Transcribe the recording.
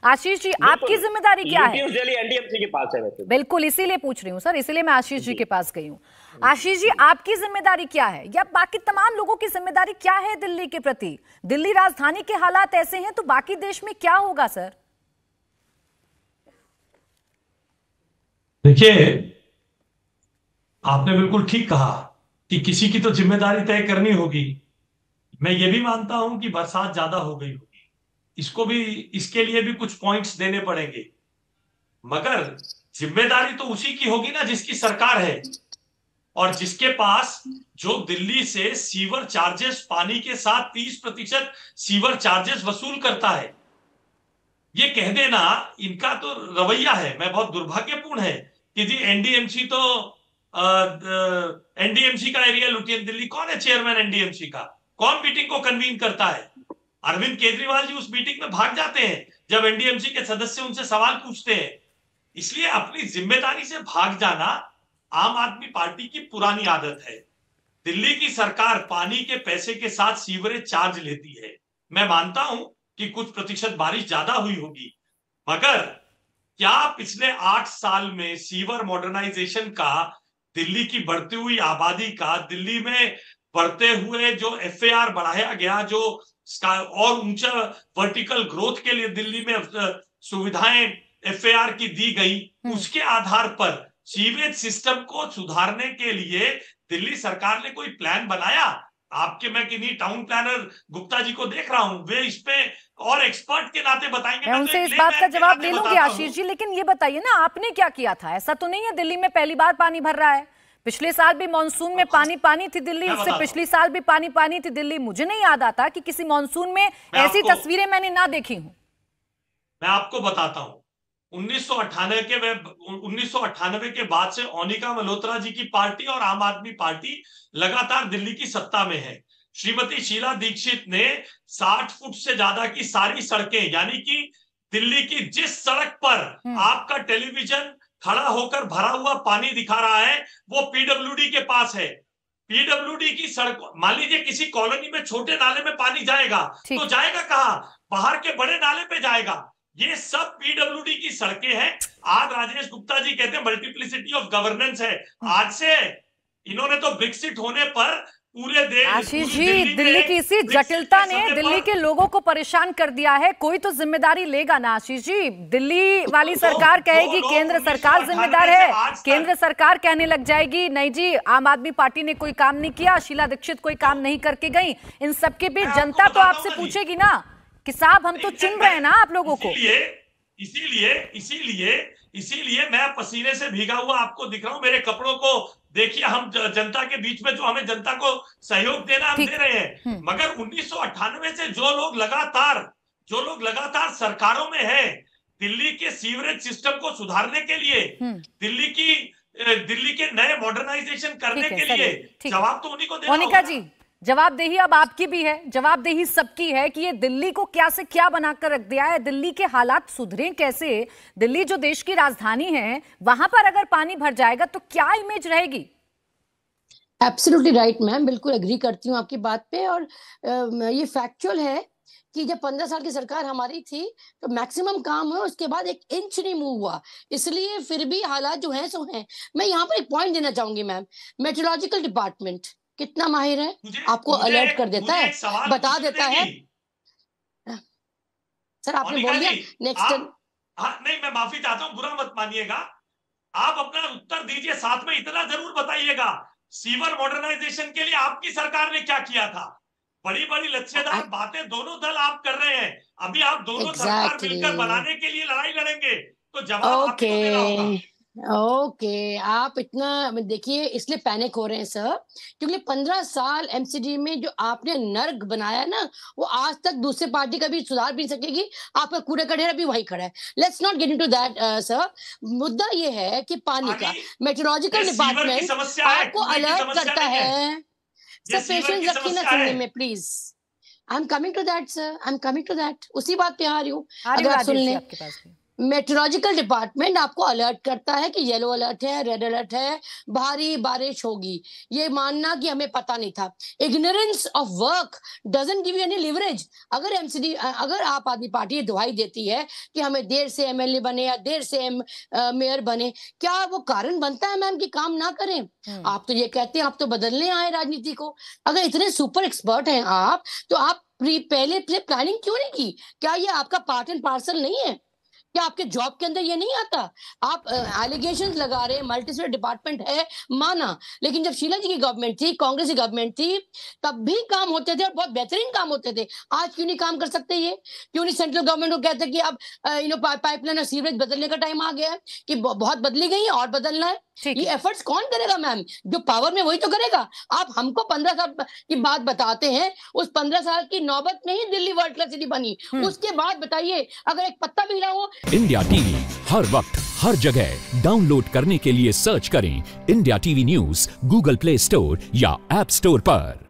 आशीष जी, आपकी जिम्मेदारी क्या है? दिल्ली एनडीएमसी के पास है वैसे। बिल्कुल, इसीलिए पूछ रही हूँ सर, इसीलिए मैं आशीष जी के पास गई हूँ। आशीष जी, आपकी जिम्मेदारी क्या है या बाकी तमाम लोगों की जिम्मेदारी क्या है दिल्ली के प्रति? दिल्ली राजधानी के हालात ऐसे हैं तो बाकी देश में क्या होगा सर? देखिए, आपने बिल्कुल ठीक कहा कि किसी की तो जिम्मेदारी तय करनी होगी। मैं ये भी मानता हूं कि बरसात ज्यादा हो गई होगी, इसके लिए भी कुछ पॉइंट्स देने पड़ेंगे, मगर जिम्मेदारी तो उसी की होगी ना जिसकी सरकार है और जिसके पास जो दिल्ली से सीवर चार्जेस, पानी के साथ 30% सीवर चार्जेस वसूल करता है। ये कह देना इनका तो रवैया है, मैं बहुत दुर्भाग्यपूर्ण है कि जी एनडीएमसी तो एनडीएमसी का एरिया लुटियन। दिल्ली कौन है चेयरमैन एनडीएमसी का? कौन मीटिंग को कन्वीन करता है? अरविंद केजरीवाल जी उस मीटिंग में भाग जाते हैं जब एनडीएमसी के सदस्य उनसे सवाल पूछते हैं। इसलिए अपनी जिम्मेदारी से भाग जाना आम आदमी पार्टी की पुरानी आदत है। दिल्ली की सरकार पानी के पैसे के साथ सीवरेज चार्ज लेती है। मैं मानता हूं कि कुछ प्रतिशत बारिश ज्यादा हुई होगी, मगर क्या पिछले 8 साल में सीवर मॉडर्नाइजेशन का, दिल्ली की बढ़ती हुई आबादी का, दिल्ली में बढ़ते हुए जो एफएआर बढ़ाया गया, जो और ऊंचा वर्टिकल ग्रोथ के लिए दिल्ली में सुविधाएं एफएआर की दी गई, उसके आधार पर सीवेज सिस्टम को सुधारने के लिए दिल्ली सरकार ने कोई प्लान बनाया? आपके, मैं किन्हीं टाउन प्लानर गुप्ता जी को देख रहा हूं, वे इस पे और एक्सपर्ट के नाते बताएंगे। मैं उनसे इस बात का जवाब ले लूंगी आशीष जी, लेकिन ये बताइए ना, आपने क्या किया था? ऐसा तो नहीं है दिल्ली में पहली बार पानी भर रहा है। पिछले साल भी मॉनसून में पानी थी दिल्ली, उससे पिछली साल भी पानी थी दिल्ली। मुझे नहीं याद आता कि किसी मॉनसून में ऐसी तस्वीरें मैंने ना देखी हूं। मैं आपको बताता हूं, 1998 के बाद से ओनिका मल्होत्रा जी की पार्टी और आम आदमी पार्टी लगातार दिल्ली की सत्ता में है। श्रीमती शीला दीक्षित ने 60 फुट से ज्यादा की सारी सड़कें, यानी कि दिल्ली की जिस सड़क पर आपका टेलीविजन खड़ा होकर भरा हुआ पानी दिखा रहा है, वो पीडब्ल्यूडी के पास है। पीडब्ल्यूडी की सड़क, मान लीजिए किसी कॉलोनी में छोटे नाले में पानी जाएगा तो जाएगा कहां? बाहर के बड़े नाले पे जाएगा। ये सब पीडब्ल्यूडी की सड़कें हैं। आज राजेश गुप्ता जी कहते हैं मल्टीप्लिसिटी ऑफ गवर्नेंस है। आज से इन्होंने तो विकसित होने पर पूरे देश, आशीष जी, दिल्ली की इसी जटिलता ने दिल्ली के लोगों को परेशान कर दिया है। कोई तो जिम्मेदारी लेगा ना आशीष जी। दिल्ली वाली सरकार कहेगी केंद्र सरकार जिम्मेदार है, केंद्र सरकार कहने लग जाएगी नहीं जी आम आदमी पार्टी ने कोई काम नहीं किया, शीला दीक्षित कोई काम नहीं करके गई। इन सबके बीच जनता तो आपसे पूछेगी ना कि साहब हम तो चुन रहे हैं ना आप लोगों को। इसीलिए मैं पसीने से भीगा हुआ आपको दिख रहा हूं। मेरे कपड़ों को देखिए, हम जनता के बीच में जो हमें जनता को सहयोग देना हम दे रहे हैं। मगर 1998 से जो लोग लगातार सरकारों में हैं, दिल्ली के सीवरेज सिस्टम को सुधारने के लिए, दिल्ली के नए मॉडर्नाइजेशन करने के लिए जवाब तो उन्हीं को देना होगा। मोनिका जी, जवाबदेही अब आपकी भी है, जवाबदेही सबकी है कि ये दिल्ली को क्या से क्या बनाकर रख दिया है। दिल्ली के हालात सुधरें कैसे? दिल्ली जो देश की राजधानी है, वहां पर अगर पानी भर जाएगा तो क्या इमेज रहेगी? एब्सोल्युटली राइट मैम, बिल्कुल एग्री करती हूँ आपकी बात पे। और ये फैक्चुअल है कि जब 15 साल की सरकार हमारी थी तो मैक्सिमम काम हुआ, उसके बाद 1 इंच नहीं मूव हुआ। इसलिए फिर भी हालात जो हैं सो हैं। मैं यहाँ पर एक पॉइंट देना चाहूंगी मैम, मेट्रोलॉजिकल डिपार्टमेंट कितना माहिर है, आपको अलर्ट कर देता है, बता देता है। सर आपने बोल दिया नेक्स्ट। नहीं, मैं माफी चाहता हूँ, बुरा मत मानिएगा। आप अपना उत्तर दीजिए, साथ में इतना जरूर बताइएगा सीवर मॉडर्नाइजेशन के लिए आपकी सरकार ने क्या किया था। बड़ी बड़ी लच्छेदार बातें दोनों दल आप कर रहे हैं। अभी आप दोनों सरकार मिलकर बनाने के लिए लड़ाई लड़ेंगे तो जवाब आपको देना होगा। ओके, आप इतना देखिए, इसलिए पैनिक हो रहे हैं सर, क्योंकि 15 साल एमसीडी में जो आपने नर्क बनाया ना, वो आज तक दूसरे पार्टी का भी सुधार भी सकेगी। आपका कूड़ा कढ़ेरा भी वही खड़ा है। Let's not get into that sir. मुद्दा ये है कि पानी का मेट्रोलॉजिकल डिपार्टमेंट आपको अलर्ट करता है। सर पेशेंस रखिए ना सुनने में please. I am coming to that sir, I am coming to that. उसी बात पे आ रही हूँ, अगर आप सुन लें। मेट्रोलॉजिकल डिपार्टमेंट आपको अलर्ट करता है कि येलो अलर्ट है, रेड अलर्ट है, भारी बारिश होगी। ये मानना कि हमें पता नहीं था, ignorance of work doesn't give you any leverage. अगर एमसीडी, अगर आप आदमी पार्टी दुहाई देती है कि हमें देर से एमएलए बने या देर से मेयर बने, क्या वो कारण बनता है मैम कि काम ना करें? आप तो ये कहते हैं आप तो बदलने आए राजनीति को। अगर इतने सुपर एक्सपर्ट हैं आप, तो आप पहले से प्लानिंग क्यों नहीं की? क्या ये आपका पार्ट एंड पार्सल नहीं है? क्या आपके जॉब के अंदर ये नहीं आता? आप एलिगेशंस लगा रहे हैं, मल्टी स्टेट डिपार्टमेंट है, माना, लेकिन जब शीला जी की गवर्नमेंट थी, कांग्रेस की गवर्नमेंट थी, तब भी काम होते थे और बहुत बेहतरीन काम होते थे। आज क्यों नहीं काम कर सकते? ये क्यों नहीं सेंट्रल गवर्नमेंट को कहते कि अब पाइपलाइन और सीवरेज बदलने का टाइम आ गया है, कि बहुत बदली गई है और बदलना है? ये एफर्ट्स कौन करेगा मैम? जो पावर में वही तो करेगा। आप हमको 15 साल की बात बताते हैं, उस 15 साल की नौबत में ही दिल्ली वर्ल्ड क्लास सिटी बनी। उसके बाद बताइए, अगर एक पत्ता भी हिला हो। इंडिया टीवी हर वक्त हर जगह डाउनलोड करने के लिए सर्च करें India TV news Google play store या ऐप स्टोर पर।